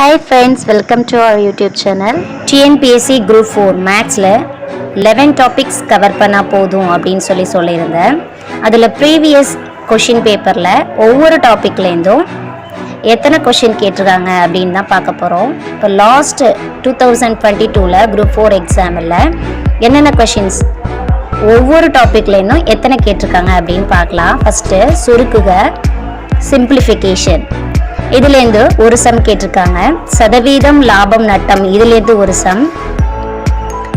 Hi friends, welcome to our YouTube channel. TNPSC Group 4 Mathsல 11 topics cover பண்ணா போதும் அப்படின்னு சொல்லியிருந்தேன். அதில் ப்ரீவியஸ் கொஷின் பேப்பரில் ஒவ்வொரு டாப்பிக்லேருந்தும் எத்தனை கொஷின் கேட்டிருக்காங்க அப்படின்னு தான் பார்க்க போகிறோம். இப்போ லாஸ்ட் 2022 Group 4 எக்ஸாமில் என்னென்ன கொஷின்ஸ் ஒவ்வொரு டாப்பிக்லேருந்தும் எத்தனை கேட்டிருக்காங்க அப்படின்னு பார்க்கலாம். ஃபஸ்ட்டு சுருக்குக, சிம்பிளிஃபிகேஷன், இதுலேருந்து ஒரு சம் கேட்டிருக்காங்க. சதவீதம், லாபம், நட்டம், இதுலேருந்து ஒரு சம்.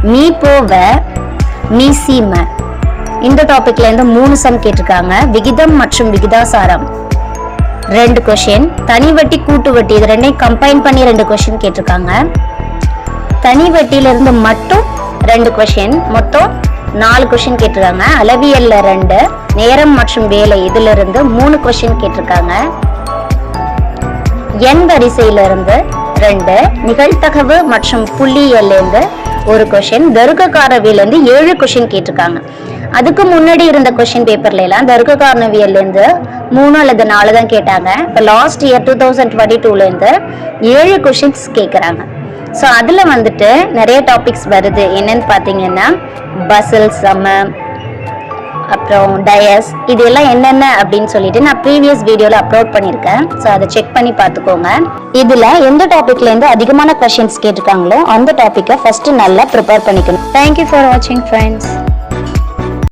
மீ போவ மீசிம, இந்த டாபிக்லேருந்து 3 சம் கேட்டிருக்காங்க. விகிதம் மற்றும் விகிதாசாரம் 2 கொஷின். தனி வட்டி, கூட்டு வட்டி, இது ரெண்டையும் கம்பைன் பண்ணி 2 கொஷின் கேட்டிருக்காங்க. தனி வட்டியிலிருந்து மட்டும் 2 கொஷின், மொத்தம் 4 கொஷின் கேட்டிருக்காங்க. அளவியல்ல 2, நேரம் மற்றும் வேலை இதிலிருந்து 3 கொஷின் கேட்டிருக்காங்க. எண் வரிசையிலிருந்து 2, நிகழ்தகவு மற்றும் புள்ளியிலிருந்து 1 கொஷின், தருக்கக்காரவியிலிருந்து 7 கொஷின் கேட்டிருக்காங்க. அதுக்கு முன்னாடி இருந்த கொஷின் பேப்பர்ல எல்லாம் தருக்கக்காரவியிலிருந்து 3 அல்லது 4 தான் கேட்டாங்க. இப்போ லாஸ்ட் இயர் 2022 7 கொஷின்ஸ் கேட்குறாங்க. ஸோ அதில் நிறைய டாபிக்ஸ் வருது. என்னன்னு பார்த்தீங்கன்னா பசில், சம, அப்புறம் டயஸ், இது எல்லாம் என்னென்ன அப்படின்னு சொல்லிட்டு நான் ப்ரீவியஸ் வீடியோவில் அப்லோட் பண்ணியிருக்கேன். ஸோ அதை செக் பண்ணி பார்த்துக்கோங்க. இதில் எந்த டாப்பிக்லேருந்து அதிகமான கொஷின்ஸ் கேட்டிருக்காங்களோ அந்த டாப்பிக்கை ஃபஸ்ட்டு நல்லா ப்ரிப்பேர் பண்ணிக்கணும். தேங்க்யூ ஃபார் வாட்சிங் ஃப்ரெண்ட்ஸ்.